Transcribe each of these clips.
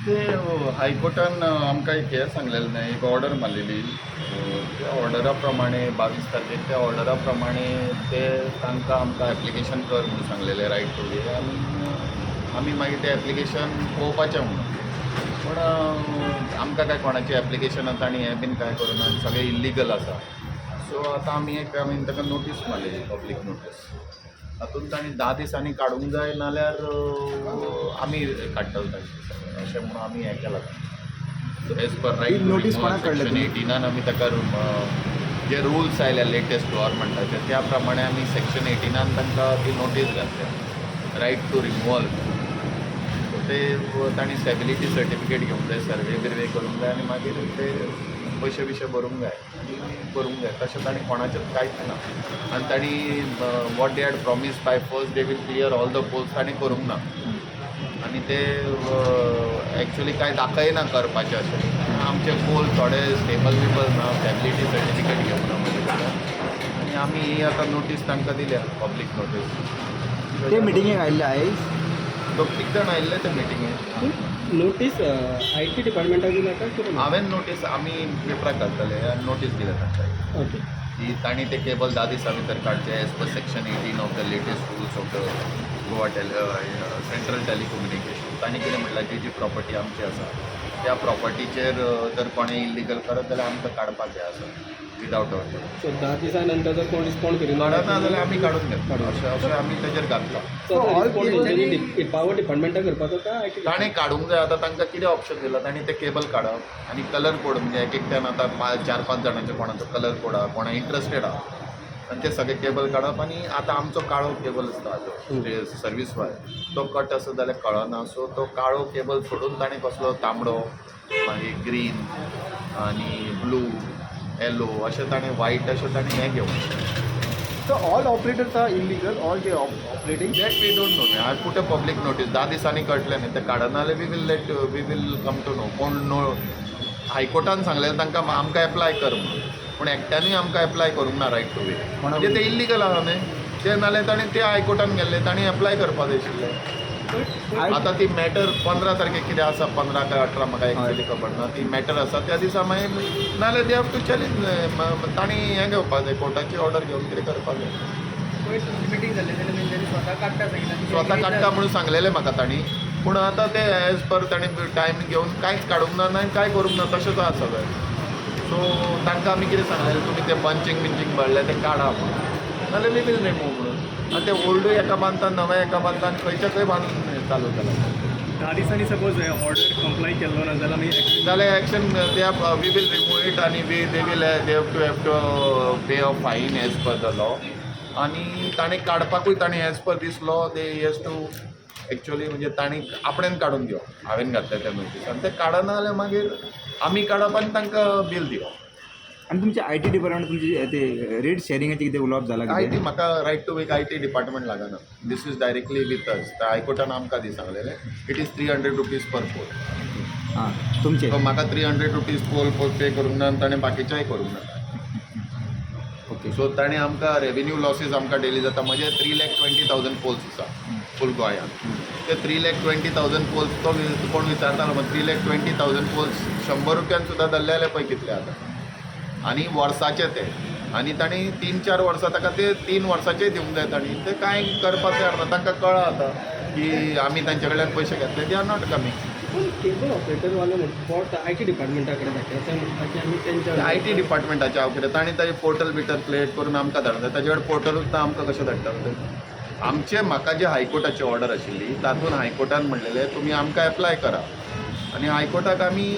ते हायकोर्टान आमकां एक हें सांगलेलें न्ही, एक ऑर्डर मारलेली. त्या ऑर्डरा प्रमाणे 22 तारखेक त्या ऑर्डरा प्रमाणे ते तांकां आमकां एप्लिकेशन कर म्हणून सांगलेलें रायट टू वे. आनी आमी मागीर तें एप्लिकेशन पळोवपाचें म्हणून. पूण आमकां काय कोणाची एप्लिकेशनां तांणी हें बीन कांय करुना, सगळें इल्लिगल आसा. सो आतां आमी ताका नोटीस मारलेली, पब्लीक नोटीस. हातूंत तांणी 10 दिसांनी काडूंक जाय, नाल्यार आमी काडटले तांचे अशें म्हणून आमी हें केलां. एज पर रायट नोटीस कोणाक काडल्या सेक्शन 18 आमी ताका जे रुल्स आयल्या लेटेस्ट गव्हर्मेंटाचे त्या प्रमाणे आमी सेक्शन 18 तांकां ती नोटीस घातल्या, रायट टू रिमुवल. सो ते तांणी स्टेबिलिटी सर्टिफिकेट घेवंक जाय, सर्वे बिर्वे करूंक जाय, आनी मागीर ते पयशे बिशे भरूंक जाय आनी करूंक जाय. तशें तांणी कोणाचेंच कांयच ना. आनी तांणी what they had promise by first they will clear all the poles तांणी करूंक ना. आनी ते एक्चुअली कांय दाखयना करपाचें अशें. आमचे पोल थोडे स्टेबल बिबल ना, स्टेबिलिटी सर्टिफिकेट घेवंक ना म्हजे कडल्यान. आनी आमी ही आतां नोटीस तांकां दिल्या, पब्लीक नोटीस. ते मिटिंगेक आयिल्ले आयज 2 जाण आयिल्ले ते मिटिंगेक. नोटीस IT डिपार्टमेंटाक दिला काय कितें? हांवें नोटीस आमी पेपराक घालतले आनी नोटीस दिल्या तांकां ओके. की तांणी ते केबल 10 दिसां भितर काडचे as per section 18 of the latest rules of the Goa central telecommunication. तांणी कितें म्हटल्यार जी प्रॉपर्टी आमची आसा त्या प्रॉपर्टीचेर जर कोणें इल्लिगल करत जाल्यार आमकां काडपाक जाय आसा विदावट ऑर्डर. सो 10 दिसां नंतर जर कोण रिस्पॉन्ड करिना काडना जाल्यार आमी काडून घेतलो अशें आमी तेजेर घातला. पावर डिपार्टमेंटाक करपाचो काय IT? ताणें काडूंक जाय. आतां तांकां कितें ऑप्शन दिला, तांणी ते केबल काडप आनी कलर कोड म्हणजे एकट्यान आतां 4-5 जाणांचे कोणाचो कलर कोड आहा, कोणा इंट्रस्टेड आहा, आनी ते सगळे केबल काडप. आनी आतां आमचो काळो केबल आसता जो सर्वीस वायर तो कट आसा जाल्यार कळना. सो तो काळो केबल सोडून ताणें कसलो तांबडो, मागीर ग्रीन आनी ब्लू, येलो अशें ताणें व्हायट अशें ताणें हें घेवंक. So all operators are illegal, all they operating? That we don't know. I put a public notice 10 दिसांनी कळटलें न्ही. ते काडना जाल्यार we will come to know. कोण नो हायकोर्टान सांगलेलें तांकां आमकां एप्लाय कर म्हणून, पूण एकट्यानूय आमकां एप्लाय करूंक ना रायट टू वे. म्हणजे ते इल्लिगल आहा न्ही. ते नाल्यार ताणें ते हायकोर्टान गेल्ले, ताणें एप्लाय करपाक जाय आशिल्लें. आतां ती मॅटर 15 तारखेक कितें आसा, 15 काय 18 म्हाका एक्चुअली खबर ना. ती मॅटर आसा त्या दिसा मागीर नाल्यार दे हॅव टू चॅलेंज. तांणी हें घेवपाक जाय, कोर्टाची ऑर्डर घेवन कितें करपाक जाय. मिटींग जाल्ली जाल्यार तेंच्यांनी स्वता काडटा सांगितलें. स्वता काडटा म्हणून सांगलेलें म्हाका तांणी. पूण आतां ते एज पर ताणें टायम घेवन कांयच काडूंक ना आनी कांय करूंक ना, तशेंच आसा सगळें. सो तांकां आमी कितें सांगलेलें, तुमी तें पंचींग भरलें तें काडा म्हणून, नाल्यार वी वील रिमूव म्हणून. आनी ते ओल्डूय एका बांदता, नवें एका बांदता आनी खंयच्या खंय बांदून चालू केलां. 10 दिसांनी सपोज ऑर्डर कंप्लाय केल्लो ना जाल्यार action they we will remove it आनी दे हॅव टू पे अ फायन एज पर द लॉ. आनी ताणें काडपाकूय ताणें as per this law they has to actually म्हणजे ताणें आपणेन काडून दिवप. हांवें घातलें तें नोटीस आनी तें काडना जाल्यार मागीर आमी काडप आनी तांकां बील दिवप. आणि तुमचे IT डिपार्टमेंट तुमचे ते रेट शेअरिंगाचे कितें उलोवप जाला IT म्हाका right to way IT department लागना. This is directly with us. हायकोर्टान आमकां दी सांगलेलें it is 300 rupees per pole. हां तुमचे सो म्हाका 300 रुपीज पोल पे करूंक ना आनी ताणें बाकीच्याय करूंक ना. ओके. सो ताणें आमकां रेवेन्यू लॉसीस आमकां डेली जाता. म्हजे 3,20,000 पोल्स आसा फूल गोंयांत. ते 3,20,000 पोल्स तो कोण विचारतालो 3,20,000 पोल्स 100 रुपयान सुद्दां धरले जाल्यार पळय कितले आतां. आनी वर्साचे ते. आनी तांणी 3-4 वर्सां ताका ते 3 वर्साचेय दिवंक जाय. तांणी ते कांय करपाक तयार ना. तांकां कळ्ळां आतां की आमी तांचे कडल्यान पयशे घेतले, दे आर नॉट कमींग. पूण केबल ऑपरेटरवाले म्हणटा IT डिपार्टमेंटा कडेन धाडटा. ते म्हणटा की आमी तेंच्या IT डिपार्टमेंटाचे हांव कितें तांणी ताजें पोर्टल बिटर क्रिएट करून आमकां धाडटा. ताजे कडेन पोर्टलूच ना, आमकां कशें धाडटा ते. आमचे म्हाका जे हायकोर्टाची ऑर्डर आशिल्ली तातूंत हायकोर्टान म्हणलेलें तुमी आमकां एप्लाय करा. आनी हायकोर्टाक आमी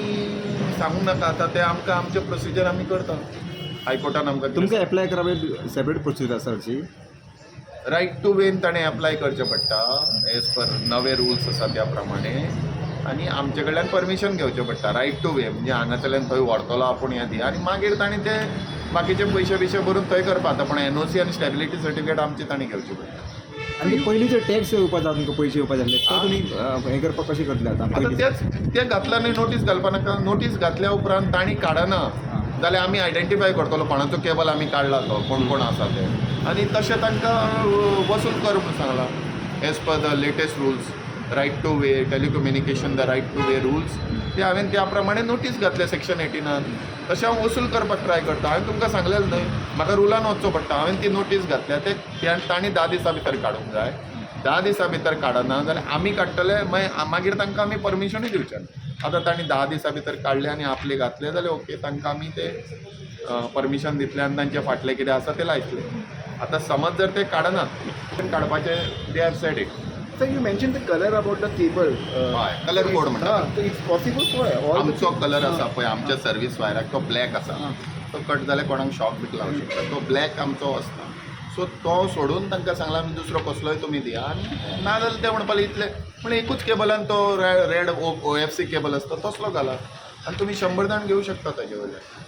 सांगूंक नाका. आतां ते आमकां आमचें प्रोसिजर आमी करता. हायकोर्टान आमकां तुमकां एप्लाय करपाक सेपरेट प्रोसिजर आसा हरशी. रायट टू वेन ताणें एप्लाय करचें पडटा एज पर नवे रुल्स आसा त्या प्रमाणे. आनी आमचे कडल्यान परमिशन घेवचें पडटा रायट टू वे. म्हणजे हांगासरल्यान थंय व्हरतलो आपूण हें दी आनी मागीर ताणें ते बाकीचे पयशे बिशे भरून थंय करपा जाता. पूण NOC आनी स्टेबिलिटी सर्टिफिकेट आमची ताणें घेवची पडटा. आणि पयलीं जे टॅक्स येवपा जाय तुमकां पयशे येवपा जाय तो तुमी हें करपाक कशें करतले आतां आतां तें घातला न्ही. नोटीस घालपा नाका. नोटीस घातल्या उपरांत तांणी काडना जाल्यार आमी आयडेंटिफाय करतलो कोणाचो केबल आमी काडला तो, कोण कोण आसा ते. आनी तशें तांकां वसूल कर म्हणून सांगलां as per the latest rules. Right to way telecommunication the right to way rules ते हांवें त्या प्रमाणे नोटीस घातल्या सेक्शन 18 तशें हांव वसूल करपाक ट्राय करता. हांवें तुमकां सांगलेलें न्हय म्हाका रुलान वचचो पडटा. हांवें ती नोटीस घातल्या तांणी 10 दिसां भितर काडूंक जाय. 10 दिसां भितर काडना जाल्यार आमी काडटले मागीर तांकां आमी परमिशनूय दिवचें ना. आतां तांणी 10 दिसां भितर काडले आनी आपले घातले जाल्यार ओके तांकां आमी ते परमिशन दितले आनी तांचे फाटलें कितें आसा तें लायतले. आतां समज जर ते काडनात काडपाचें they have sed it. Sir, you mentioned the color about the cable. हय कलर कोड म्हणटा. So it's possible for all आमचो कलर आसा पळय आमच्या सर्वीस वायराक तो ब्लॅक आसा. तो कट जाल्यार कोणाक शॉक बीक लावंक शकता. तो ब्लॅक आमचो आसता. सो तो सोडून तांकां सांगला आमी दुसरो कसलोय तुमी दिया आनी ना जाल्यार ते म्हणपाक इतले पूण एकूच केबलान तो रेड OFC केबल आसता तसलो घाला आनी तुमी 100 जाण घेवं शकता ताजे वयल्यान.